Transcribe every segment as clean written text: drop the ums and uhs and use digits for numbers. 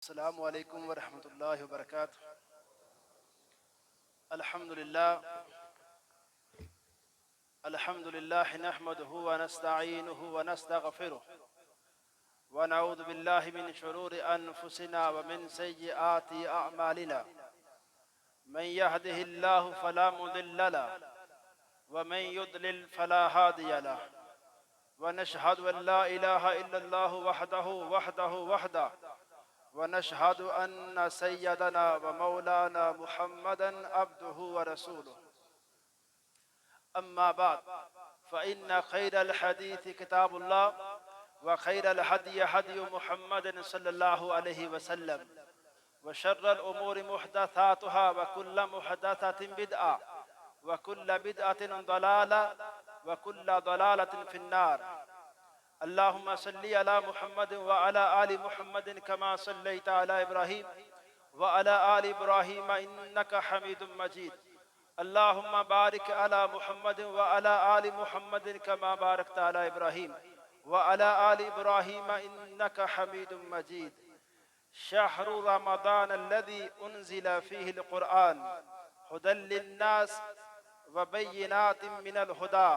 السلام علیکم ورحمۃ اللہ وبرکاتہ۔ الحمد للہ نحمده ونستعینه ونستغفره ونعوذ باللہ من شرور انفسنا ومن سیئات اعمالنا، من يهده الله فلا مضل له ومن يضلل فلا هادي له، ونشهد ان لا اله الا الله وحده ونشهد أن سيدنا ومولانا محمدا عبده ورسوله. أما بعد فإن خير الحديث كتاب الله، وخير الهدي هدي محمد صلى الله عليه وسلم، وشر الأمور محدثاتها، وكل محدثة بدعة، وكل بدعة ضلالة، وكل ضلالة في النار. اللهم صل على محمد وعلى آل محمد كما صليت على إبراهيم وعلى آل إبراهيم إنك حميد مجيد. اللهم بارك على محمد وعلى آل محمد كما باركت على إبراهيم وعلى آل إبراهيم إنك حميد مجيد. شهر رمضان الذي أنزل فيه القرآن هدى للناس وبينات من الهدى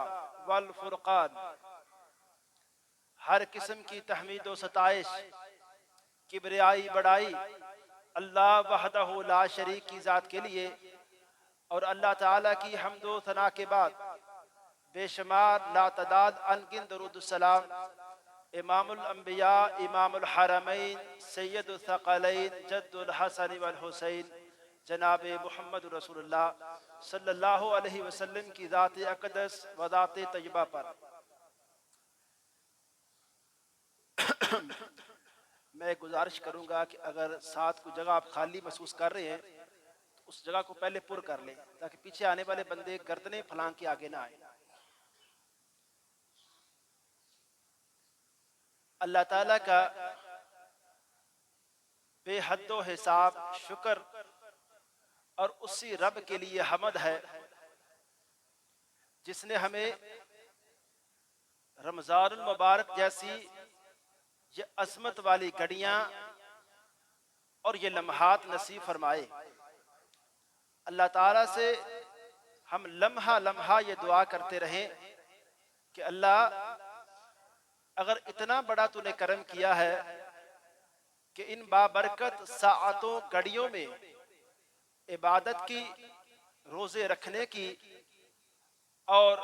والفرقان. ہر قسم کی تحمید و ستائش، کبریائی بڑائی اللہ وحدہ لا شریک کی ذات کے لیے، اور اللہ تعالیٰ کی حمد و ثنا کے بعد بے شمار لا تعداد انگن درود السلام امام الانبیاء، امام الحرمین، سید الثقلین، جد الحسن والحسین، جناب محمد رسول اللہ صلی اللہ علیہ وسلم کی ذات اقدس و ذات طیبہ پر میں گزارش کروں گا کہ اگر ساتھ کوئی جگہ آپ خالی محسوس کر رہے ہیں تو اس جگہ کو پہلے پر کر لیں، تاکہ پیچھے آنے والے بندے گردنیں پھلانگ کے آگے نہ آئیں۔ اللہ تعالیٰ کا بے حد و حساب شکر اور اسی رب کے لیے حمد ہے جس نے ہمیں رمضان المبارک جیسی یہ عظمت والی گھڑیاں اور یہ لمحات نصیب فرمائے۔ اللہ تعالیٰ سے ہم لمحہ لمحہ یہ دعا کرتے رہیں کہ اللہ اگر اتنا بڑا تو نے کرم کیا ہے کہ ان بابرکت ساعتوں گھڑیوں میں عبادت کی، روزے رکھنے کی اور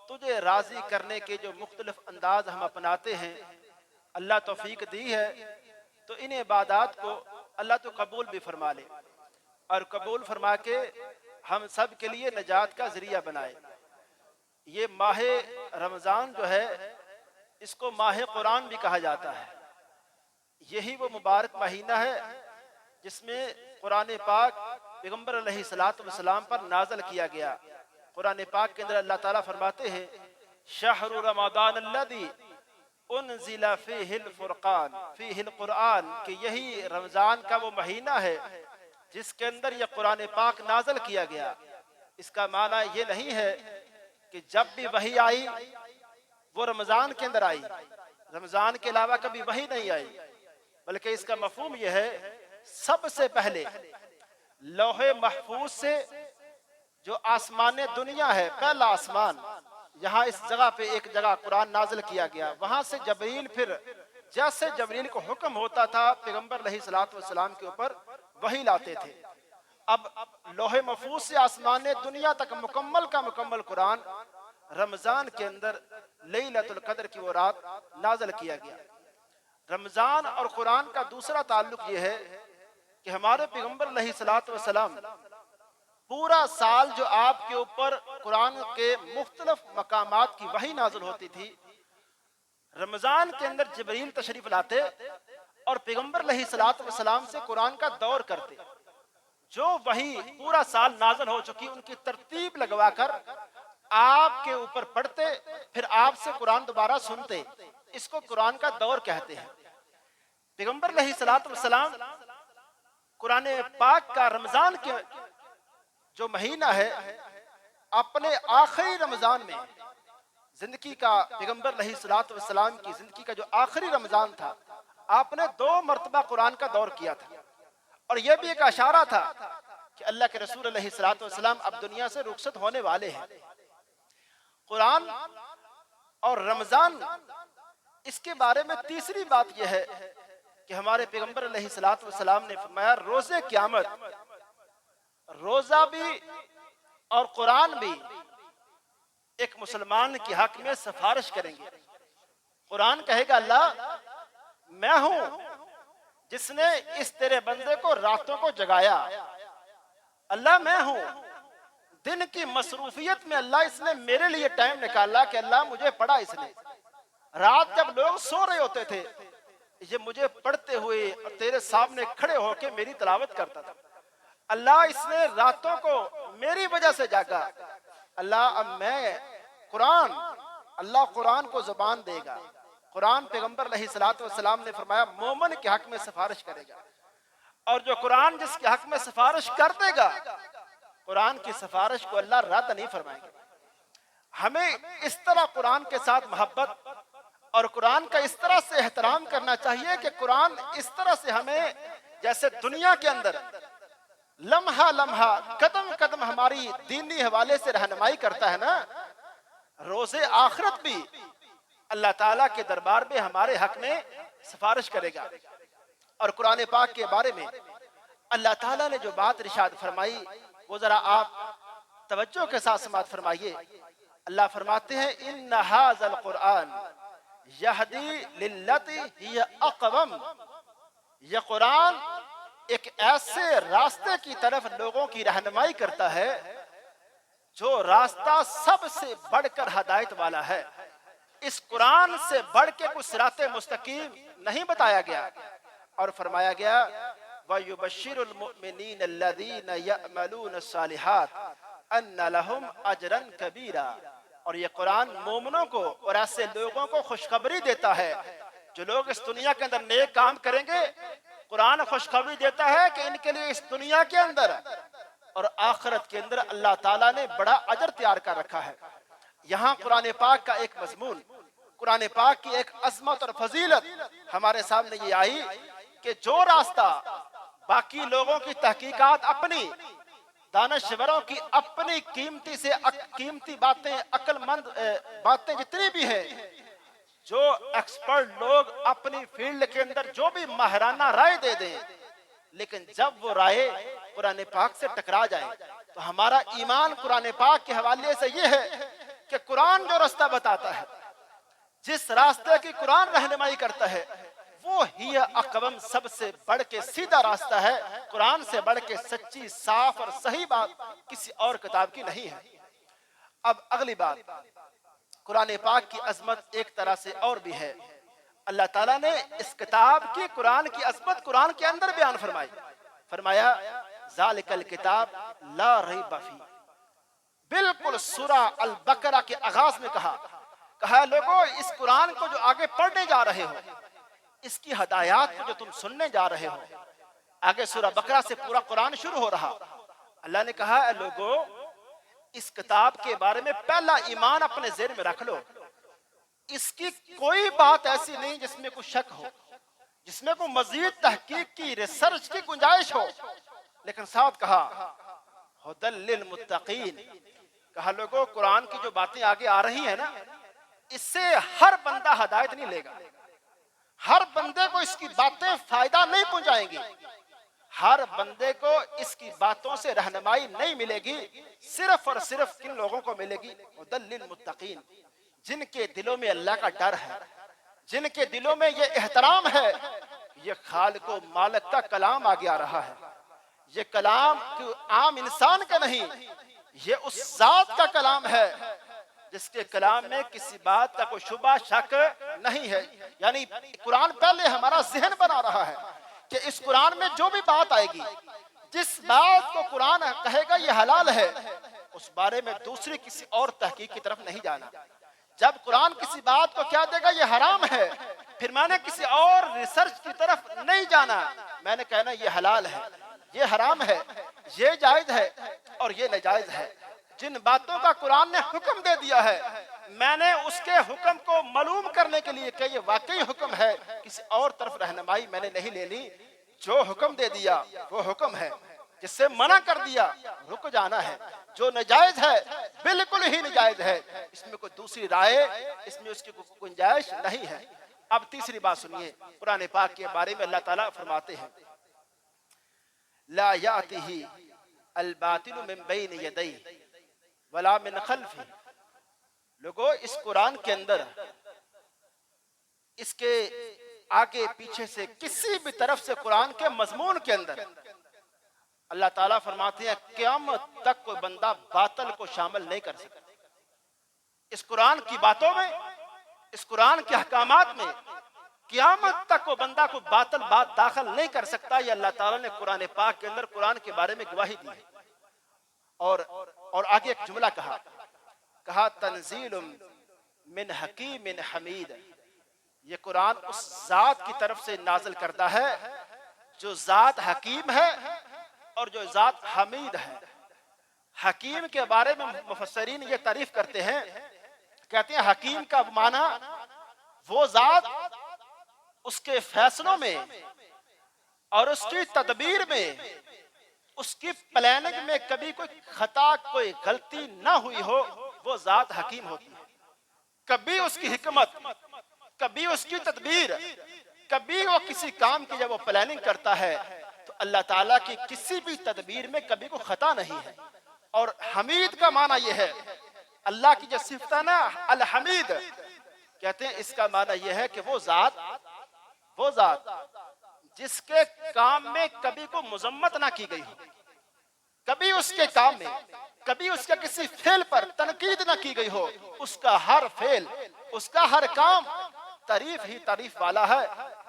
تجھے راضی کرنے کے جو مختلف انداز ہم اپناتے ہیں، اللہ توفیق دی ہے تو ان عبادات کو اللہ تو قبول بھی فرما لے، اور قبول فرما کے ہم سب کے لیے نجات کا ذریعہ بنائے۔ یہ ماہ رمضان جو ہے اس کو ماہ قرآن بھی کہا جاتا ہے۔ یہی وہ مبارک مہینہ ہے جس میں قرآن پاک پیغمبر علیہ السلام پر نازل کیا گیا۔ قرآن پاک کے اندر اللہ تعالیٰ فرماتے ہیں شہر رمضان الذی انزل فیہ الفرقان فیہ القرآن، کہ یہی رمضان کا وہ مہینہ ہے جس کے اندر یہ قرآن پاک نازل کیا گیا۔ اس کا معنی یہ نہیں ہے کہ جب بھی وحی آئی وہ رمضان کے اندر آئی، رمضان کے علاوہ کبھی وحی نہیں آئی، بلکہ اس کا مفہوم یہ ہے سب سے پہلے لوح محفوظ سے جو آسمان دنیا ہے، پہلا آسمان، یہاں اس جگہ پہ ایک جگہ قرآن نازل کیا گیا، وہاں سے جبریل پھر جیسے جبریل کو حکم ہوتا تھا پیغمبر علیہ السلام کے اوپر وحی لاتے تھے۔ اب لوح محفوظ سے آسمان دنیا تک مکمل کا مکمل قرآن رمضان کے اندر لیلۃ القدر کی وہ رات نازل کیا گیا۔ رمضان اور قرآن کا دوسرا تعلق یہ ہے کہ ہمارے پیغمبر علیہ السلام پورا سال جو آپ کے اوپر قرآن کے مختلف مقامات کی وحی نازل ہوتی تھی، رمضان کے اندر جبریل تشریف لاتے اور پیغمبر علیہ السلام سے قرآن کا دور کرتے، جو وحی پورا سال نازل ہو چکی ان کی ترتیب لگوا کر آپ کے اوپر پڑھتے، پھر آپ سے قرآن دوبارہ سنتے۔ اس کو قرآن کا دور کہتے ہیں۔ پیغمبر علیہ السلام قرآن پاک کا رمضان کے جو مہینہ ہے اپنے آخری رمضان میں زندگی کا، پیغمبر علیہ السلام کی زندگی کا جو آخری رمضان تھا، آپ نے 2 مرتبہ قرآن کا دور کیا تھا، اور یہ بھی ایک اشارہ تھا کہ اللہ کے رسول علیہ الصلوۃ والسلام اب دنیا سے رخصت ہونے والے ہیں۔ قرآن اور رمضان، اس کے بارے میں تیسری بات یہ ہے کہ ہمارے پیغمبر علیہ الصلوۃ والسلام نے فرمایا روز قیامت روزہ بھی اور قرآن بھی ایک مسلمان کے حق میں سفارش کریں گے۔ قرآن کہے گا اللہ میں ہوں جس نے اس تیرے بندے کو راتوں کو جگایا، اللہ میں ہوں دن کی مصروفیت میں اللہ اس نے میرے لیے ٹائم نکالا کہ اللہ مجھے پڑھا اس نے، رات جب لوگ سو رہے ہوتے تھے یہ مجھے پڑھتے ہوئے اور تیرے سامنے کھڑے ہو کے میری تلاوت کرتا تھا، اللہ اس نے راتوں کو میری وجہ سے جاگا، اللہ اب میں قرآن، اللہ قرآن کو زبان دے گا، قرآن پیغمبر علیہ الصلوۃ والسلام نے فرمایا مومن کے حق میں سفارش کرے گا، اور جو قرآن جس کے حق میں سفارش کر دے گا قرآن کی سفارش کو اللہ رد نہیں فرمائیں گے۔ ہمیں اس طرح قرآن کے ساتھ محبت اور قرآن کا اس طرح سے احترام کرنا چاہیے کہ قرآن اس طرح سے ہمیں جیسے دنیا کے اندر لمحہ لمحہ قدم قدم ہماری دینی حوالے سے رہنمائی کرتا ہے نا، روز آخرت بھی اللہ تعالیٰ کے دربار میں ہمارے حق میں سفارش کرے گا۔ اور قرآن پاک کے بارے میں اللہ تعالیٰ نے جو بات ارشاد فرمائی وہ ذرا آپ توجہ کے ساتھ سماعت فرمائیے۔ اللہ فرماتے ہیں ان ھذا القرآن یہدی للتی ہی اقوم، یہ قرآن ایک ایسے راستے کی طرف لوگوں کی رہنمائی کرتا ہے جو راستہ سب سے بڑھ کر ہدایت والا ہے۔ اس قرآن سے بڑھ کے کوئی صراط مستقیم نہیں بتایا گیا، اور فرمایا گیا وَيُبَشِّرُ الْمُؤْمِنِينَ الَّذِينَ يَعْمَلُونَ الصَّالِحَاتِ أَنَّ لَهُمْ أَجْرًا كَبِيرًا، اور یہ قرآن مومنوں کو اور ایسے لوگوں کو خوشخبری دیتا ہے جو لوگ اس دنیا کے اندر نیک کام کریں گے، قرآن خوشخبری دیتا ہے کہ ان کے لیے اس دنیا کے اندر اور آخرت کے اندر اللہ تعالیٰ نے بڑا اجر تیار کر رکھا ہے۔ یہاں قرآن پاک کا ایک مضمون، قرآن پاک کی ایک عظمت اور فضیلت ہمارے سامنے یہ آئی کہ جو راستہ باقی لوگوں کی تحقیقات اپنی، دانشوروں کی اپنی قیمتی سے قیمتی باتیں، عقل مند باتیں جتنی بھی ہیں، جو ایکسپرٹ لوگ اپنی فیلڈ کے اندر جو بھی ماہرانہ رائے دے دیں، لیکن جب وہ رائے قرآن پاک سے ٹکرا جائیں تو ہمارا ایمان قرآن پاک کے حوالے سے یہ ہے کہ قرآن جو راستہ بتاتا ہے، جس راستے کی قرآن رہنمائی کرتا ہے، وہ ہی اقوم سب سے بڑھ کے سیدھا راستہ ہے، قرآن سے بڑھ کے سچی صاف اور صحیح بات کسی اور کتاب کی نہیں ہے۔ اب اگلی بات، قرآن پاک کی عظمت ایک طرح سے اور بھی ہے۔ اللہ تعالیٰ نے اس کتاب کی، قرآن کی عظمت قرآن کے اندر بیان فرمائی، فرمایا ذالک الکتاب لا ریب فیہ، بالکل سورہ البقرہ کے آغاز میں کہا لوگو اس قرآن کو جو آگے پڑھنے جا رہے ہو، اس کی ہدایات کو جو تم سننے جا رہے ہو، آگے سورہ بقرہ سے پورا قرآن شروع ہو رہا، اللہ نے کہا اے لوگو اس کتاب کے بارے میں پہلا ایمان اپنے ذہن میں رکھ لو، اس کی کوئی بات ایسی نہیں جس میں کوئی شک ہو، جس میں کوئی مزید تحقیق کی، ریسرچ کی گنجائش ہو، لیکن ساتھ کہا ھدی للمتقین، کہا لوگو قرآن کی جو باتیں آگے آ رہی ہیں نا، اس سے ہر بندہ ہدایت نہیں لے گا، ہر بندے کو اس کی باتیں فائدہ نہیں پہنچائیں گی، ہر بندے کو اس کی باتوں سے رہنمائی نہیں ملے گی، صرف اور صرف کن لوگوں کو ملے گی ھدی للمتقین، جن کے دلوں میں اللہ کا ڈر ہے، جن کے دلوں میں یہ احترام ہے، یہ خالق و مالک کا کلام آگے آ رہا ہے، یہ کلام عام انسان کا نہیں، یہ اس ذات کا کلام ہے جس کے کلام میں کسی بات کا کوئی شبہ شک نہیں ہے۔ یعنی قرآن پہلے ہمارا ذہن بنا رہا ہے کہ اس قرآن میں جو بھی بات آئے گی، جس بات کو قرآن کہے گا یہ حلال ہے، اس بارے میں دوسری کسی اور تحقیق کی طرف نہیں جانا۔ جب قرآن کسی بات کو کیا دے گا یہ حرام ہے، پھر میں نے کسی اور ریسرچ کی طرف نہیں جانا، میں نے کہنا یہ حلال ہے، یہ حرام ہے، یہ جائز ہے اور یہ ناجائز ہے۔ جن باتوں کا قرآن نے حکم دے دیا ہے میں نے اس کے حکم کو معلوم کرنے کے لیے کہ یہ واقعی حکم ہے، کسی اور طرف رہنمائی میں نے نہیں لے لی، جو حکم دے دیا وہ حکم ہے، جس سے منع کر دیا رک جانا ہے، جو نجائز ہے بالکل ہی نجائز ہے، اس میں کوئی دوسری رائے، اس میں اس کی کوئی گنجائش نہیں ہے۔ اب تیسری بات سنیے، قرآن پاک کے بارے میں اللہ تعالیٰ فرماتے ہیں لا یاتہ الباطل من بین یدیہ ولا من خلفہ۔ لوگوں اس قرآن کے اندر اس کے آگے پیچھے سے کسی بھی طرف سے قرآن کے مضمون کے اندر اللہ تعالیٰ فرماتے ہیں قیامت تک کوئی بندہ باطل کو شامل نہیں کر سکتا۔ اس قرآن کی باتوں میں، اس قرآن کے احکامات میں قیامت تک کوئی بندہ کو باطل بات داخل نہیں کر سکتا۔ یہ اللہ تعالیٰ نے قرآن پاک کے اندر قرآن کے بارے میں گواہی دی ہے۔ اور آگے ایک جملہ کہا تنزیل من حکیم حمید۔ یہ قرآن اس ذات کی طرف سے نازل کرتا ہے جو ذات حکیم ہے اور جو ذات حمید ہے۔ حکیم کے بارے میں مفسرین یہ تعریف کرتے ہیں، کہتے ہیں حکیم کا معنی وہ ذات اس کے فیصلوں میں اور اس کی تدبیر میں، اس کی پلاننگ میں کبھی کوئی خطا، کوئی غلطی نہ ہوئی ہو، وہ ذات حکیم ہوتی ہے۔ کبھی اس کی حکمت، کبھی اس کی تدبیر، کبھی وہ کسی کام کی جب وہ پلاننگ کرتا ہے تو اللہ تعالیٰ کی کسی بھی تدبیر میں کبھی کوئی خطا نہیں ہے۔ اور حمید کا معنی یہ ہے، اللہ کی جو صفت ہے نا الحمید، کہتے ہیں اس کا معنی یہ ہے کہ وہ ذات جس کے کام میں کبھی کوئی مذمت نہ کی گئی ہو، کبھی اس کے کام میں، کبھی اس کے کسی فعل پر تنقید نہ کی گئی ہو، اس کا ہر فعل، اس کا ہر کام تعریف ہی تعریف والا ہے،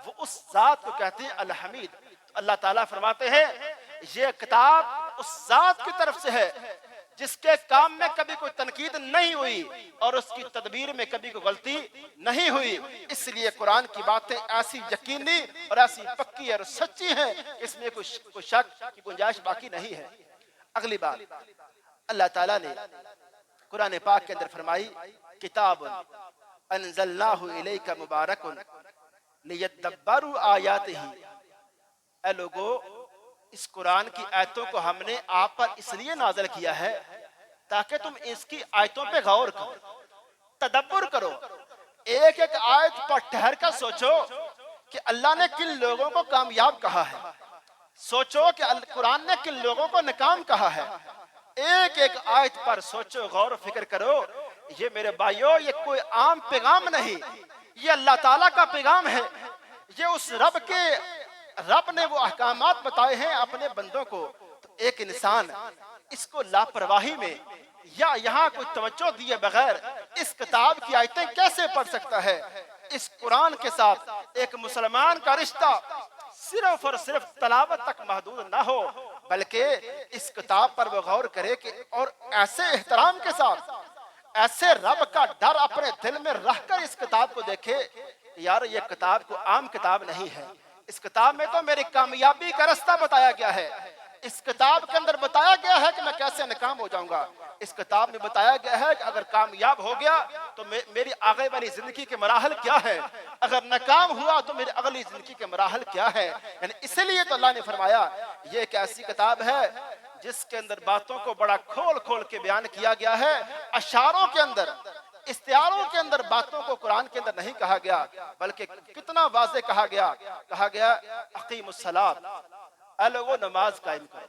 وہ اس ذات کو کہتے ہیں الحمید۔ اللہ تعالیٰ فرماتے ہیں یہ کتاب اس ذات کی طرف سے ہے جس کے کام میں کبھی کوئی تنقید نہیں ہوئی اور اس کی تدبیر میں کبھی کوئی غلطی نہیں ہوئی۔ اس لیے قرآن کی باتیں ایسی یقینی اور ایسی پکی اور سچی ہیں، اس میں کوئی شک کی گنجائش باقی نہیں ہے۔ اگلی بات اللہ تعالیٰ نے قرآن پاک کے اندر فرمائی کتاب انزلناہ الیک مبارک لیدبروا آیاتہ۔ اے لوگو، اس قرآن کی آیتوں کو ہم نے آپ پر اس لیے نازل کیا ہے تاکہ تم اس کی آیتوں پہ غور کرو، تدبر کرو، ایک ایک آیت پر ٹھہر کر سوچو کہ اللہ نے کن لوگوں کو کامیاب کہا ہے، سوچو کہ قرآن نے کن لوگوں کو ناکام کہا ہے۔ ایک ایک آیت پر سوچو، غور و فکر کرو۔ یہ میرے بھائیو، یہ کوئی عام پیغام نہیں، یہ اللہ تعالیٰ کا پیغام ہے۔ یہ اس رب نے وہ احکامات بتائے ہیں اپنے بندوں کو، تو ایک انسان اس کو لاپرواہی میں یا یہاں کوئی توجہ دیے بغیر اس کتاب کی آیتیں کیسے پڑھ سکتا ہے؟ اس قرآن کے ساتھ ایک مسلمان کا رشتہ صرف اور صرف تلاوت تک محدود نہ ہو، بلکہ اس کتاب پر وہ غور کرے کہ اور ایسے احترام کے ساتھ، ایسے رب کا ڈر اپنے دل میں رکھ کر اس کتاب کو دیکھے۔ یار یہ کتاب کو عام کتاب نہیں ہے، اس کتاب میں تو میری کامیابی کا راستہ بتایا گیا ہے، اس کتاب کے اندر بتایا گیا ہے کہ میں کیسے ناکام ہو جاؤں گا، اس کتاب میں بتایا گیا ہے کہ اگر کامیاب ہو گیا تو میری آگے والی زندگی کے مراحل کیا ہے، اگر ناکام ہوا تو میری اگلی زندگی کے مراحل کیا ہے۔ یعنی اسی لیے تو اللہ نے فرمایا یہ ایک ایسی کتاب ہے جس کے اندر باتوں کو بڑا کھول کھول کے بیان کیا گیا ہے، اشعاروں کے اندر، استعاروں کے اندر باتوں کو قرآن کے اندر نہیں کہا گیا، بلکہ کتنا واضح کہا گیا اقیم الصلاۃ، اے لوگو نماز قائم کرو۔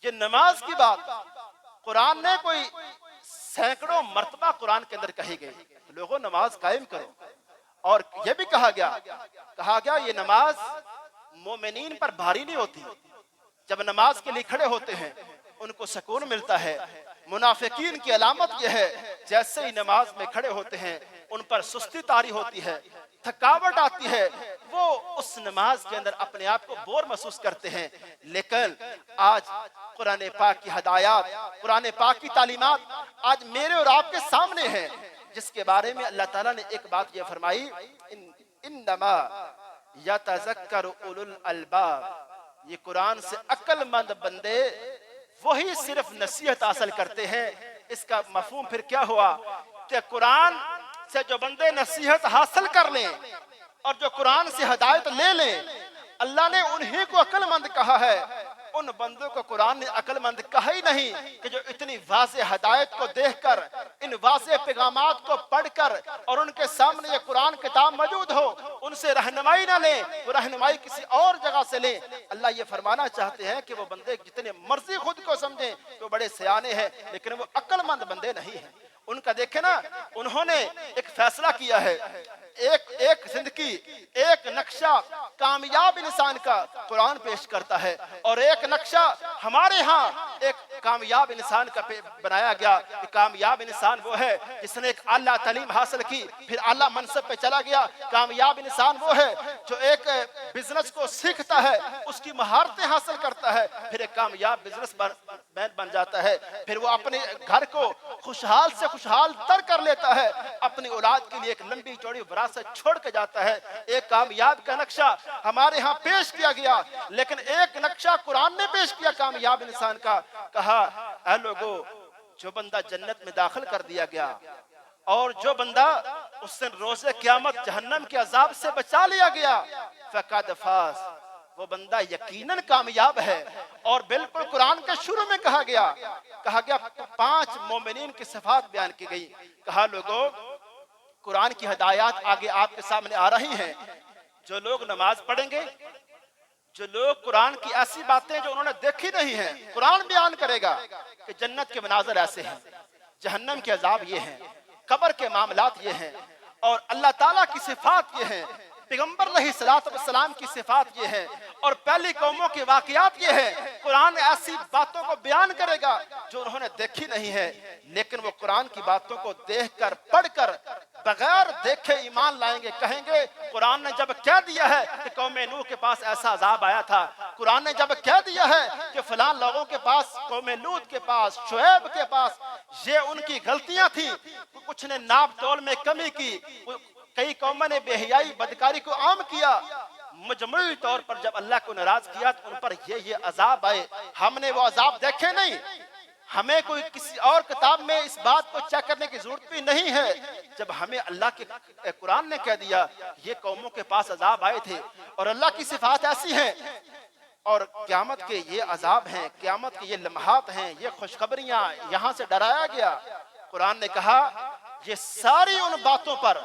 یہ نماز کی بات قرآن نے کوئی سینکڑوں مرتبہ قرآن کے اندر کہی گئی، لوگوں نماز قائم کرو۔ اور یہ بھی کہا گیا یہ نماز مومنین پر بھاری نہیں ہوتی، جب نماز کے لیے کھڑے ہوتے ہیں ان کو سکون ملتا ہے۔ منافقین کی علامت یہ ہے جیسے ہی نماز میں کھڑے ہوتے ہیں ان پر سستی طاری ہوتی ہے، تھکاوٹ آتی ہے، وہ اس نماز کے اندر اپنے آپ کو بور محسوس کرتے ہیں۔ لیکن آج قرآن پاک کی ہدایات، قرآن پاک کی تعلیمات آج میرے اور آپ کے سامنے ہیں، جس کے بارے میں اللہ تعالیٰ نے ایک بات یہ فرمائی انما یتذکر اولو الالباب، یہ قرآن سے عقل مند بندے وہی صرف نصیحت حاصل کرتے ہیں۔ اس کا مفہوم پھر کیا ہوا کہ قرآن سے جو بندے نصیحت حاصل کر لیں اور جو قرآن سے ہدایت لے لیں، اللہ نے انہی کو عقل مند کہا ہے، ان بندوں کو قرآن نے عقل مند کہا ہی نہیں کہ جو اتنی واضح ہدایت کو دیکھ کر، ان واضح پیغامات کو پڑھ کر اور ان کے سامنے یہ قرآن کتاب موجود ہو، ان سے رہنمائی نہ لیں، وہ رہنمائی کسی اور جگہ سے لیں۔ اللہ یہ فرمانا چاہتے ہیں کہ وہ بندے جتنے مرضی خود کو سمجھیں تو بڑے سیانے ہیں، لیکن وہ عقل مند بندے نہیں ہیں۔ ان کا دیکھیں نا، انہوں نے ایک فیصلہ کیا ہے، ایک زندگی، ایک نقشہ کامیاب انسان کا قرآن پیش کرتا ہے، اور ایک نقشہ ہمارے ہاں ایک کامیاب انسان کا بنایا گیا کہ کامیاب انسان وہ ہے جس نے ایک اعلیٰ تعلیم حاصل کی پھر اعلیٰ منصب پہ چلا گیا۔ کامیاب انسان وہ ہے جو ایک بزنس کو سیکھتا ہے، اس کی مہارتیں حاصل کرتا ہے، پھر ایک کامیاب بزنس مین بن جاتا ہے، پھر وہ اپنے گھر کو خوشحال سے خوشحال تر کر لیتا ہے، اپنی اولاد کے لیے ایک لمبی چوڑی وراثت چھوڑ کے جاتا ہے۔ ایک کامیاب کا نقشہ ہمارے ہاں پیش کیا گیا، لیکن ایک نقشہ قرآن نے پیش کیا کامیاب انسان کا۔ کہا اے لوگو، جو بندہ جنت میں داخل کر دیا گیا اور جو بندہ اس دن روز قیامت جہنم کے عذاب سے بچا لیا گیا، فقد فاز، وہ بندہ یقیناً کامیاب ہے۔ اور بالکل قرآن کے شروع میں کہا گیا 5 مومنین کی صفات بیان کی گئی۔ کہا لوگو، قرآن کی ہدایات آگے آپ کے سامنے آ رہی ہیں، جو لوگ نماز پڑھیں گے، جو لوگ قرآن کی ایسی باتیں جو انہوں نے دیکھی نہیں ہیں، قرآن بیان کرے گا کہ جنت کے مناظر ایسے ہیں، جہنم کے عذاب یہ ہیں، قبر کے معاملات یہ ہیں، اور اللہ تعالیٰ کی صفات یہ ہیں، پیغمبر علیہ السلام کی صفات یہ ہیں، اور پہلی قوموں کے واقعات یہ ہیں۔ قرآن ایسی باتوں کو بیان کرے گا جو انہوں نے دیکھی نہیں ہے، لیکن وہ قرآن کی باتوں کو دیکھ کر پڑھ کر بغیر دیکھے ایمان لائیں گے۔ کہیں گے قرآن نے جب کہہ دیا ہے کہ قوم نوح کے پاس ایسا عذاب آیا تھا، قرآن نے جب کہہ دیا ہے کہ فلاں لوگوں کے پاس، قوم لوط کے پاس، شعیب کے پاس یہ ان کی غلطیاں تھیں، کچھ نے ناپ تول میں کمی کی، کئی قوموں نے بے حیائی بدکاری کو عام کیا، مجموعی طور پر جب اللہ کو ناراض کیا تو ان پر یہ عذاب آئے۔ ہم نے وہ عذاب دیکھے نہیں، ہمیں کوئی کسی اور کتاب میں اس بات کو چیک کرنے کی ضرورت بھی نہیں ہے۔ جب ہمیں اللہ کے قرآن نے کہہ دیا یہ قوموں کے پاس عذاب آئے تھے اور اللہ کی صفات ایسی ہیں، اور قیامت کے یہ عذاب ہیں، قیامت کے یہ لمحات ہیں، یہ خوشخبریاں، یہاں سے ڈرایا گیا۔ قرآن نے کہا یہ ساری ان باتوں پر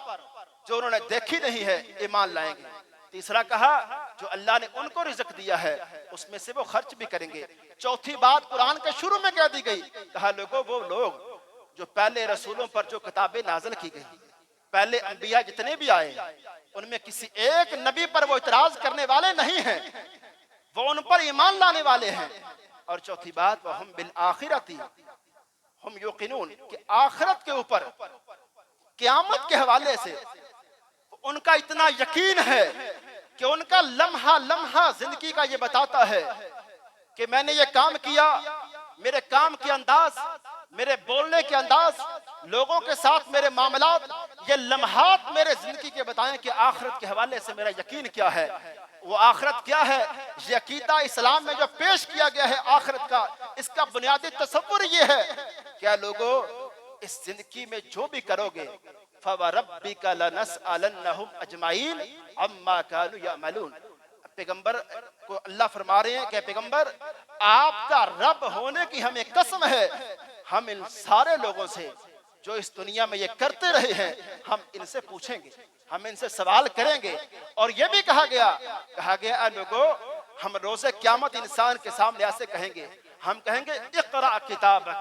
جو انہوں نے دیکھی نہیں ہے ایمان لائیں گے۔ تیسرا کہا جو اللہ نے ان کو رزق دیا ہے اس میں سے وہ خرچ بھی کریں گے۔ چوتھی بات قرآن کے شروع میں کہہ دی گئی، کہا لوگوں، وہ لوگ جو پہلے رسولوں پر جو کتابیں نازل کی گئی، پہلے انبیاء جتنے بھی آئے ان میں کسی ایک نبی پر وہ اعتراض کرنے والے نہیں ہیں، وہ ان پر ایمان لانے والے ہیں۔ اور چوتھی بات وَهُمْ بِالْآخِرَةِ ہم یوقنون، کہ آخرت کے اوپر قیامت کے حوالے سے ان کا اتنا یقین ہے کہ ان کا لمحہ لمحہ زندگی کا یہ بتاتا ہے کہ میں نے یہ کام کیا، میرے کام کے انداز، میرے بولنے کے انداز، لوگوں کے ساتھ میرے معاملات، یہ لمحات میرے زندگی کے بتائیں کہ آخرت کے حوالے سے میرا یقین کیا ہے۔ وہ آخرت کیا ہے؟ یہ عقیدہ اسلام میں جو پیش کیا گیا ہے آخرت کا، اس کا بنیادی تصور یہ ہے کیا لوگوں، اس زندگی میں جو بھی کرو گے فَوَرَبِّكَ لَنَسْأَلَنَّهُمْ أَجْمَعِينَ عَمَّا كَانُوا يَعْمَلُونَ۔ پیغمبر کو اللہ فرما رہے ہیں کہ پیغمبر آپ کا رب ہونے کی ہمیں قسم ہے، ہم ان سارے لوگوں سے جو اس دنیا میں یہ کرتے رہے ہیں ہم ان سے پوچھیں گے، ہم ان سے سوال کریں گے۔ اور یہ بھی کہا گیا اے لوگوں، ہم روز قیامت انسان کے سامنے ایسے کہیں گے، ہم کہیں گے اقرأ کتابک،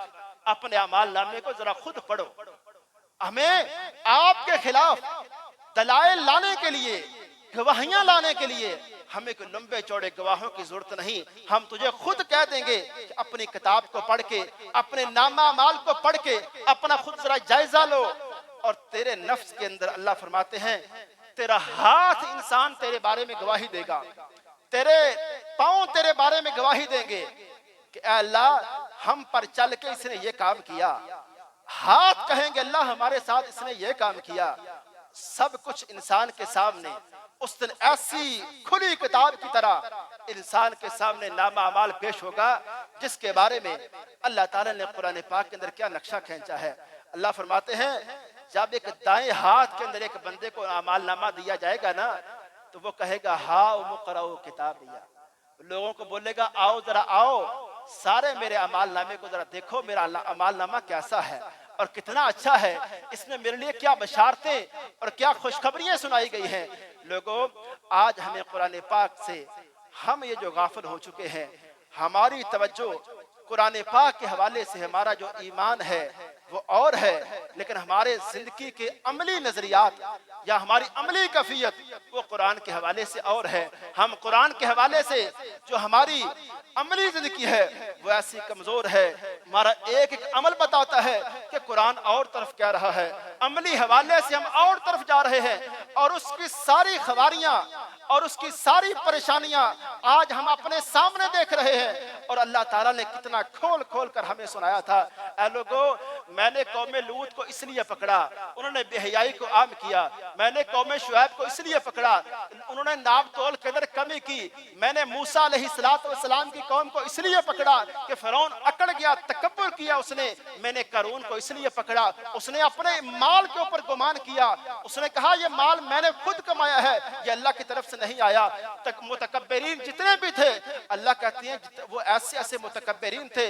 اپنے اعمال نامے کو ذرا خود پڑھو۔ ہمیں آپ کے خلاف دلائل لانے کے لیے، گواہیاں لانے کے لیے ہمیں کوئی لمبے چوڑے گواہوں کی ضرورت نہیں، ہم تجھے خود کہہ دیں گے کہ اپنی کتاب کو پڑھ کے، اپنے نامہ اعمال کو پڑھ کے اپنا خود ذرا جائزہ لو۔ اور تیرے نفس کے اندر اللہ فرماتے ہیں تیرا ہاتھ انسان تیرے بارے میں گواہی دے گا، تیرے پاؤں تیرے بارے میں گواہی دیں گے کہ اے اللہ ہم پر چل کے اس نے یہ کام کیا، ہاتھ کہیں گے اللہ ہمارے ساتھ اس نے یہ کام کیا۔ سب کچھ انسان کے سامنے اس دن ایسی کھلی کتاب کی طرح انسان کے سامنے نامہ اعمال پیش ہوگا جس کے بارے میں اللہ تعالیٰ نے قرآن پاک کے اندر کیا نقشہ کھینچا ہے۔ اللہ فرماتے ہیں جب ایک دائیں ہاتھ کے اندر ایک بندے کو اعمال نامہ دیا جائے گا نا تو وہ کہے گا ہاؤ مقرؤ کتابیہ، لوگوں کو بولے گا آؤ ذرا آؤ سارے میرے اعمال نامے کو ذرا دیکھو، میرا اعمال نامہ کیسا ہے اور کتنا اچھا ہے، اس میں میرے لیے کیا بشارتیں اور کیا خوشخبریاں سنائی گئی ہیں۔ لوگوں آج ہمیں قرآن پاک سے ہم یہ جو غافل ہو چکے ہیں، ہماری توجہ قرآن پاک کے حوالے سے ہمارا جو ایمان ہے وہ اور ہے، لیکن ہمارے زندگی کے عملی نظریات یا ہماری عملی کیفیت وہ قرآن کے حوالے سے اور ہے۔ ہم قرآن کے حوالے سے جو ہماری عملی زندگی ہے وہ ایسی کمزور ہے، ہمارا ایک ایک عمل بتاتا ہے کہ قرآن اور طرف کہہ رہا ہے، عملی حوالے سے ہم اور طرف جا رہے ہیں، اور اس کی ساری خواریاں اور اس کی ساری پریشانیاں آج ہم اپنے سامنے دیکھ رہے ہیں، اور اللہ تعالیٰ نے کتنا کھول کھول کر ہمیں سنایا تھا۔ اے لوگو میں نے قوم لوط کو اس لیے پکڑا، انہوں نے بے حیائی کو عام کیا، میں نے قوم شعیب کو اس لیے پکڑا، انہوں نے ناپ تول کے اندر کمی کی، میں نے موسیٰ علیہ السلام کی قوم کو اس لیے پکڑا کہ فرعون اکڑ گیا، تکبر کیا اس نے، میں نے قارون کو اس لیے پکڑا، اس نے اپنے مال کے اوپر گمان کیا، اس نے کہا یہ مال میں نے خود کمایا ہے، یہ اللہ کی طرف سے نہیں آیا۔ متکبرین جتنے بھی تھے اللہ کہتی ہیں وہ ایسے ایسے متکبرین تھے۔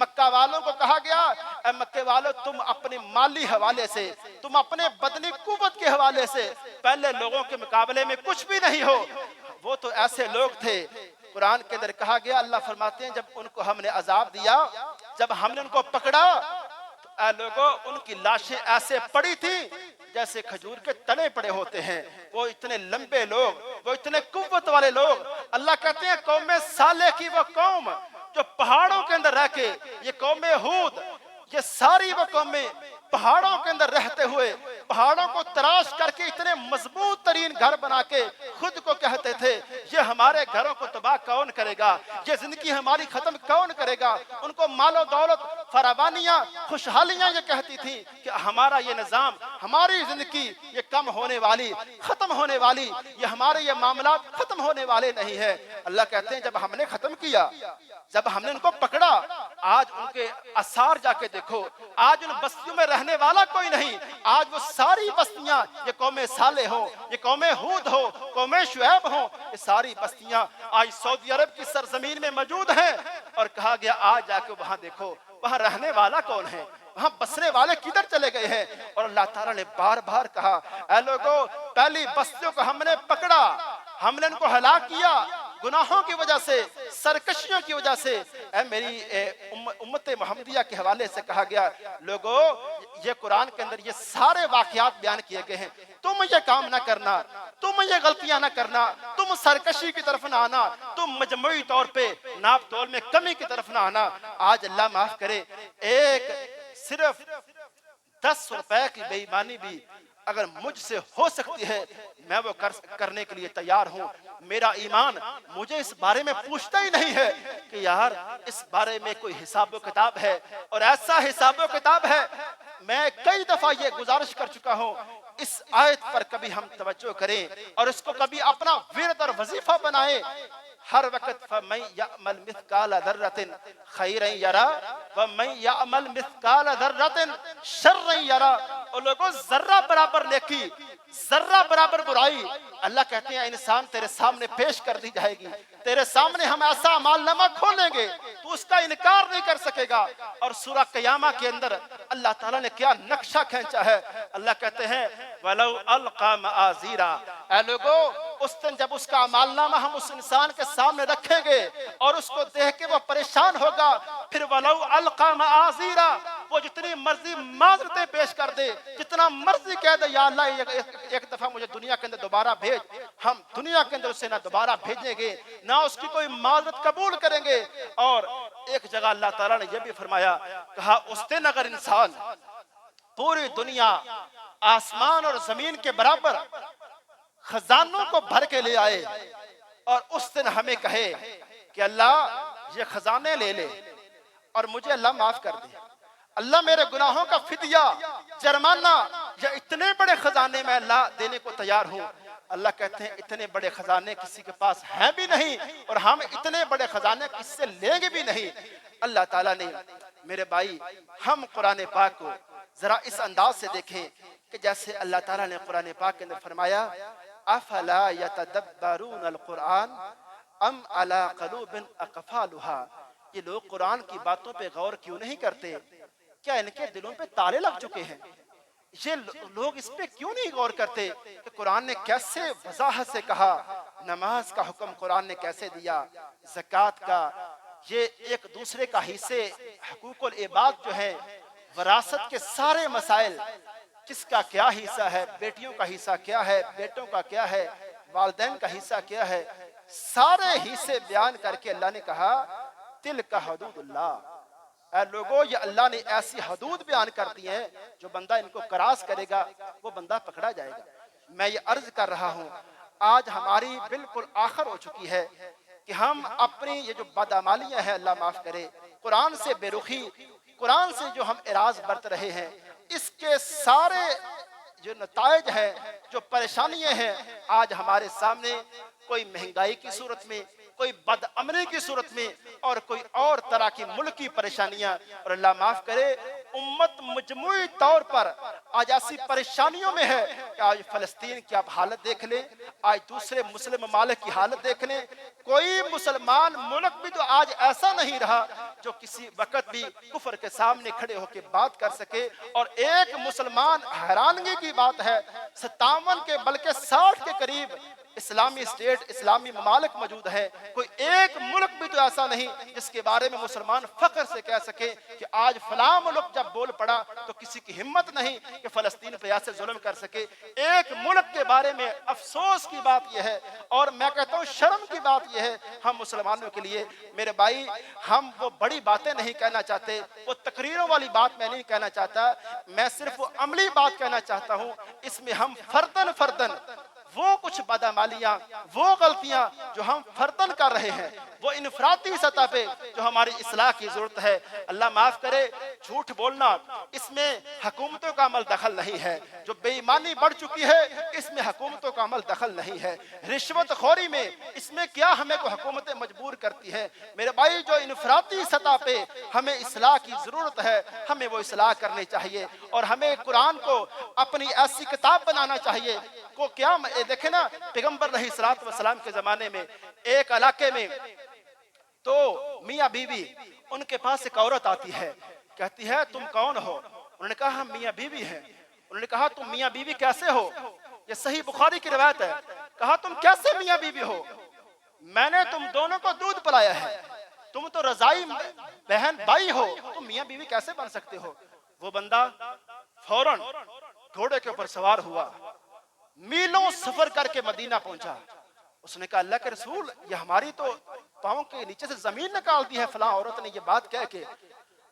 مکہ والوں کو کہا گیا اے مکہ والوں تم اپنے مالی حوالے سے، تم اپنے بدنی قوت کے حوالے سے پہلے لوگوں کے مقابلے میں کچھ بھی نہیں ہو، وہ تو ایسے لوگ تھے۔ قرآن کے اندر کہا گیا اللہ فرماتے ہیں جب ان کو ہم نے عذاب دیا، جب ہم نے ان کو پکڑا تو اے لوگوں ان کی لاشیں ایسے پڑی تھی جیسے کھجور کے تنے پڑے ہوتے ہیں، وہ اتنے لمبے لوگ، وہ اتنے قوت والے لوگ۔ اللہ کہتے ہیں قوم صالح کی وہ قوم جو پہاڑوں کے اندر رہ کے، یہ قوم ہود، یہ ساری وہ قومیں پہاڑوں کے اندر رہتے ہوئے پہاڑوں کو تراش کر کے اتنے مضبوط ترین گھر بنا کے خود کو کہتے تھے یہ ہمارے گھروں کو تباہ کون کرے گا، یہ زندگی ہماری ختم کون کرے گا۔ ان کو مال و دولت، فراوانیاں، خوشحالیاں یہ کہتی تھیں کہ ہمارا یہ نظام، ہماری زندگی یہ کم ہونے والی، ختم ہونے والی، یہ ہمارے یہ معاملات ختم ہونے والے نہیں ہیں۔ اللہ کہتے ہیں جب ہم نے ختم کیا، جب ہم نے ان کو پکڑا، آج ان کے آثار جا کے دیکھو، آج ان بستیوں میں رہنے والا کوئی نہیں، آج وہ ساری بستیاں، یہ قوم صالح ہو، یہ قوم ہود ہو، قوم شعیب ہو، یہ ساری بستیاں آج سعودی عرب کی سرزمین میں موجود ہیں، اور کہا گیا آج جا کے وہاں دیکھو وہاں رہنے والا کون ہے، وہاں بسنے والے کدھر چلے گئے ہیں۔ اور اللہ تعالیٰ نے بار بار کہا اے لوگو پہلی بستیوں کو ہم نے پکڑا، ہم نے ان کو ہلاک کیا گناہوں کی وجہ سے، سرکشیوں کی وجہ سے۔ اے میری امت محمدیہ کے حوالے سے کہا گیا لوگو یہ قرآن کے اندر یہ سارے واقعات بیان کیے گئے ہیں، تم یہ کام نہ کرنا، تم یہ غلطیاں نہ کرنا، تم سرکشی کی طرف نہ آنا، تم مجموعی طور پہ ناپ تول میں کمی کی طرف نہ آنا۔ آج اللہ معاف کرے ایک صرف 10 روپے کی بے ایمانی بھی اگر مجھ سے ہو سکتی ہے میں وہ کرنے کے لیے تیار ہوں۔ میرا ایمان مجھے اس بارے میں پوچھتا ہی نہیں ہے کہ یار اس بارے میں کوئی حساب و کتاب ہے، اور ایسا حساب و کتاب ہے میں کئی دفعہ یہ گزارش کر چکا ہوں اس آیت پر کبھی ہم توجہ کریں اور اس کو کبھی اپنا ورد اور وظیفہ بنائیں۔ ہر وقت فَمَن يَعْمَلْ مِثْقَالَ ذَرَّةٍ خَيْرًا يَرَى وَمَن يَعْمَلْ مِثْقَالَ ذَرَّةٍ شَرًّا يَرَى۔ اور لوگوں ذرہ برابر نیکی، ذرہ برابر برائی اللہ کہتے ہیں انسان تیرے سامنے پیش کر دی جائے گی، تیرے سامنے ہم ایسا اعمال نامہ کھولیں گے تو اس کا انکار نہیں کر سکے گا۔ اور سورہ قیامہ کے اندر اللہ تعالیٰ نے کیا نقشہ کھینچا ہے، اللہ کہتے ہیں وَلَوْ أَلْقَى مَعَاذِيرًا۔ اے لوگو اس دن جب اس کا اعمال نامہ ہم اس انسان کے سامنے رکھیں گے اور اس کو دیکھ کے وہ پریشان ہوگا، پھر وَلَوْ أَلْقَى مَعَاذِيرًا، وہ جتنی مرضی معذرتیں پیش کر دے، جتنا مرضی کہہ دے یا اللہ ایک دفعہ مجھے دنیا کے اندر دوبارہ بھیج، ہم دنیا کے اندر اسے نہ دوبارہ بھیجیں گے نہ اس کی کوئی معذرت قبول کریں گے۔ اور ایک جگہ اللہ تعالیٰ نے یہ بھی فرمایا، کہا اس دن اگر انسان پوری دنیا آسمان اور زمین کے برابر خزانوں کو بھر کے لے آئے اور اس دن ہمیں کہے کہ اللہ یہ خزانے لے لے اور مجھے اللہ معاف کر دے، اللہ میرے گناہوں کا فدیہ، جرمانہ، یا اتنے بڑے خزانے میں اللہ دینے کو تیار ہوں۔ اللہ کہتے ہیں اتنے بڑے خزانے کسی کے پاس ہیں بھی نہیں اور ہم اتنے بڑے خزانے کس سے لیں گے بھی نہیں۔ اللہ تعالیٰ نے میرے بھائی ہم قرآن پاک کو ذرا اس انداز سے دیکھیں کہ جیسے اللہ تعالیٰ نے قرآن پاک کے اندر فرمایا افلا یتدبرون القرآن ام علی قلوب اقفالها، یہ لوگ قرآن کی باتوں پہ غور کیوں نہیں کرتے؟ کیا ان کے دلوں پہ تالے لگ چکے ہیں؟ یہ لوگ اس پہ کیوں نہیں غور کرتے کہ قرآن نے کیسے وضاحت سے کہا، نماز کا حکم قرآن نے کیسے دیا، زکوٰۃ کا، یہ ایک دوسرے کا حصے، حقوق العباد جو ہے، وراثت کے سارے مسائل، کس کا کیا حصہ ہے، بیٹیوں کا حصہ کیا ہے، بیٹوں کا کیا ہے، والدین کا حصہ کیا ہے، سارے حصے بیان کر کے اللہ نے کہا تلک حدود اللہ، اے لوگوں یہ اللہ نے ایسی حدود بیان کر دی ہیں جو بندہ ان کو کراس کرے گا وہ بندہ پکڑا جائے گا۔ میں یہ عرض کر رہا ہوں آج ہماری بالکل آخر ہو چکی ہے کہ ہم اپنی یہ جو بدعمالیاں ہیں اللہ معاف کرے، قرآن سے بے رخی، قرآن سے جو ہم اعراض برت رہے ہیں، اس کے سارے جو نتائج ہیں، جو پریشانیاں ہیں، آج ہمارے سامنے کوئی مہنگائی کی صورت میں، کوئی بد امنی کی صورت میں، اور کوئی اور طرح کی ملکی پریشانیاں، اور اللہ معاف کرے امت مجموعی طور پر آج ایسی پریشانیوں میں ہے کہ آج فلسطین کی آپ حالت دیکھ لیں، آج دوسرے مسلم ممالک کی حالت دیکھ لیں، کوئی مسلمان ملک بھی تو آج ایسا نہیں رہا جو کسی وقت بھی کفر کے سامنے کھڑے ہو کے بات کر سکے، اور ایک مسلمان، حیرانگی کی بات ہے 57 کے بلکہ 60 کے قریب اسلامی اسٹیٹ، اسلامی ممالک موجود ہے، کوئی ایک ملک بھی تو ایسا نہیں جس کے بارے میں مسلمان فخر سے کہہ سکے کہ آج فلاں ملک جب بول پڑا تو کسی کی ہمت نہیں کہ فلسطین پہ ایسے ظلم کر سکے۔ ایک ملک کے بارے میں افسوس کی بات یہ ہے، اور میں کہتا ہوں شرم کی بات یہ ہے ہم مسلمانوں کے لیے، میرے بھائی ہم وہ بڑی باتیں نہیں کہنا چاہتے، وہ تقریروں والی بات میں نہیں کہنا چاہتا، میں صرف وہ عملی بات کہنا چاہتا ہوں۔ اس میں ہم فردن وہ کچھ بدعمالیاں، وہ غلطیاں جو ہم فردن کر رہے ہیں، وہ انفرادی سطح پہ جو ہماری اصلاح کی ضرورت ہے، اللہ معاف کرے جھوٹ بولنا اس میں حکومتوں کا عمل دخل نہیں ہے، جو بے ایمانی بڑھ چکی ہے اس میں حکومتوں کا عمل دخل نہیں ہے، رشوت خوری میں اس میں کیا ہمیں کو حکومتیں مجبور کرتی ہیں، میرے بھائی جو انفرادی سطح پہ ہمیں اصلاح کی ضرورت ہے ہمیں وہ اصلاح کرنی چاہیے، اور ہمیں قرآن کو اپنی ایسی کتاب بنانا چاہیے کو کیا دیکھیں نا، پیغمبر علیہ السلام کے زمانے میں ایک علاقے میں تو میاں بیوی، ان کے پاس ایک عورت آتی ہے، کہتی ہے تم کون ہو؟ انہوں نے کہا ہم میاں بیوی ہیں۔ انہوں نے کہا تم میاں بیوی کیسے ہو؟ یہ صحیح بخاری کی روایت ہے۔ کہا تم کیسے میاں بیوی ہو؟ میں نے تم دونوں کو دودھ پلایا ہے، تم تو رضائی بہن بھائی ہو، تم میاں بیوی کیسے بن سکتے ہو؟ وہ بندہ فوراً گھوڑے کے اوپر سوار ہوا، میلوں سفر کر کے مدینہ پہنچا۔ اس نے کہا اللہ کے رسول یہ ہماری تو پاؤں کے نیچے سے زمین نکال دی ہے فلاں عورت نے یہ بات کہہ کے۔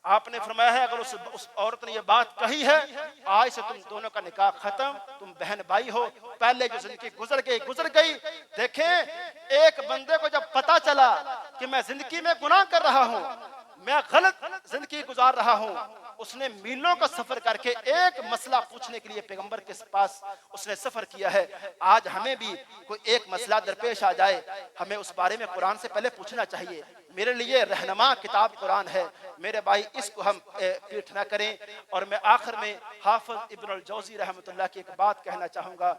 آپ نے فرمایا ہے اگر اس عورت نے یہ بات کہی ہے آج سے تم دونوں کا نکاح ختم، تم بہن بھائی ہو، پہلے جو زندگی گزر گئی۔ دیکھیں ایک بندے کو جب پتا چلا کہ میں زندگی میں گناہ کر رہا ہوں، میں غلط زندگی گزار رہا ہوں، اس نے میلوں کا سفر کر کے ایک مسئلہ پوچھنے کے لیے پیغمبر کے پاس اس نے سفر کیا ہے۔ آج ہمیں بھی کوئی ایک مسئلہ درپیش آ جائے ہمیں اس بارے میں قرآن سے پہلے پوچھنا چاہیے۔ میرے لیے رہنما کتاب قرآن ہے میرے بھائی، اس کو ہم پیٹ نہ کریں۔ اور میں آخر میں حافظ ابن الجوزی رحمۃ اللہ کی ایک بات کہنا چاہوں گا،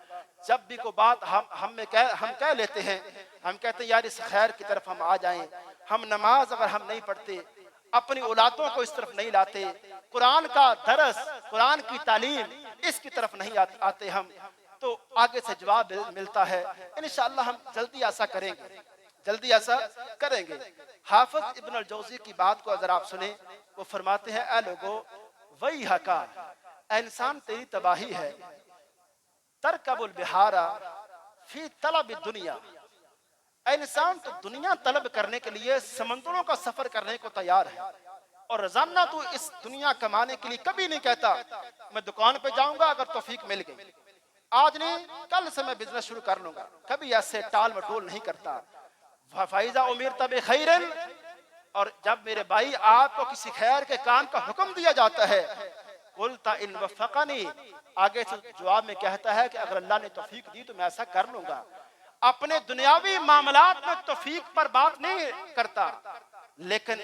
جب بھی کوئی بات ہم کہہ لیتے ہیں، ہم کہتے ہیں یار اس خیر کی طرف ہم آ جائیں، ہم نماز اگر ہم نہیں پڑھتے، اپنی اولادوں کو اس طرف نہیں لاتے، قرآن کا درس، قرآن کی تعلیم اس کی طرف نہیں آتے ہم، تو آگے سے جواب ملتا ہے انشاءاللہ ہم جلدی ایسا کریں گے۔ حافظ ابن الجوزی کی بات کو اگر آپ سنیں، وہ فرماتے ہیں اے لوگو وہی حقا، اے انسان تیری تباہی ہے، ترکب البحارا فی طلب الدنیا، اے انسان تو دنیا طلب کرنے کے لیے سمندروں کا سفر کرنے کو تیار ہے، اور روزانہ تو اس دنیا کمانے کے لیے کبھی نہیں کہتا میں دکان پہ جاؤں گا اگر توفیق مل گئی، آج نہیں کل سے میں بزنس شروع کر لوں گا، کبھی ایسے ٹال مٹول نہیں کرتا۔ فَإِذَا أُمِرْتَ بِخَيْرٍ، اور جب میرے بھائی آپ کو کسی خیر کے کام کا حکم دیا جاتا ہے، قُلْتَ إِنْ وَفَّقَنِي، آگے سے جواب میں کہتا ہے کہ اگر اللہ نے توفیق دی تو میں ایسا کر لوں گا۔ اپنے دنیاوی معاملات میں توفیق پر بات نہیں کرتا، لیکن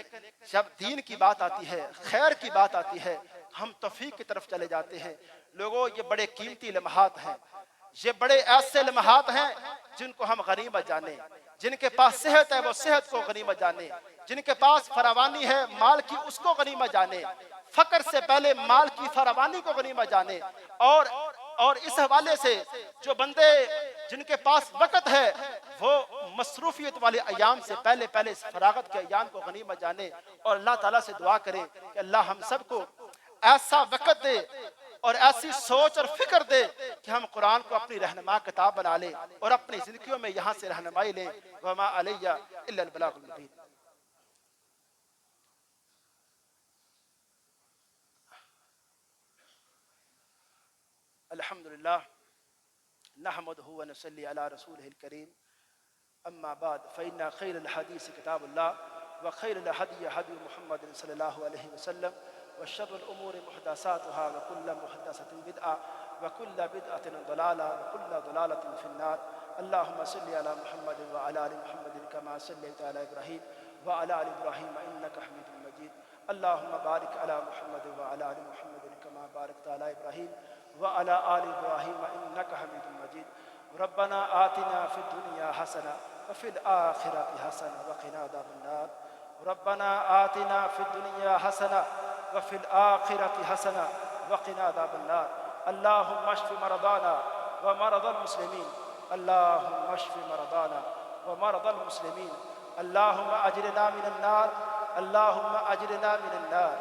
جب دین کی بات آتی ہے، خیر کی بات آتی ہے، ہم توفیق کی طرف چلے جاتے ہیں۔ لوگوں، یہ بڑے قیمتی لمحات ہیں، یہ بڑے ایسے لمحات ہیں جن کو ہم غنیمت جانیں۔ جن کے پاس صحت ہے وہ صحت کو غنیمت جانے، جن کے پاس فراوانی ہے مال کی اس کو غنیمت جانے، فقر سے پہلے مال کی فراوانی کو غنیمت جانے۔ اور اس حوالے سے جو بندے جن کے پاس وقت ہے وہ مصروفیت والے ایام سے پہلے پہلے اس فراغت کے ایام کو غنیمت جانے، اور اللہ تعالیٰ سے دعا کریں کہ اللہ ہم سب کو ایسا وقت دے اور ایسی سوچ اور فکر دے کہ ہم قرآن کو اپنی رہنما کتاب بنا لیں اور اپنی زندگیوں میں یہاں سے رہنمائی لیں۔ وما علیہ الا البلاغ المبین۔ الحمدللہ نحمده ونصلي على رسوله الكريم، أما بعد فإن خير الحديث كتاب الله وخير الهدي هدي محمد صلى الله عليه وسلم وشر الأمور محدثاتها وكل محدثة بدعة وكل بدعة ضلالة وكل ضلالة في النار۔ اللهم صل على محمد وعلى آل محمد كما صليت على إبراهيم وعلى آل إبراهيم إنك حميد مجيد۔ اللهم بارك على محمد وعلى آل محمد كما باركت على إبراهيم وعلى آل إبراهيم إنك حميد مجيد۔ ربنا آتنا في الدنيا حسنة وفي الآخرة حسنة وقنا عذاب النار۔ ربنا آتنا في الدنيا حسنة وفي الآخرة حسنة وقنا عذاب النار۔ اللهم اشف مرضانا ومرضى المسلمين، اللهم اشف مرضانا ومرضى المسلمين، اللهم أجرنا من النار، اللهم أجرنا من النار،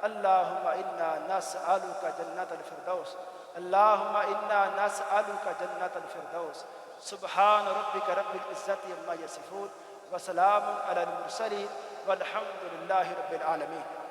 اللهم إنا نسألك جنة الفردوس، اللهم إنا نسألك جنة الفردوس۔ سبحان ربك رب العزة عما يصفون وسلام على المرسلين والحمد لله رب العالمين۔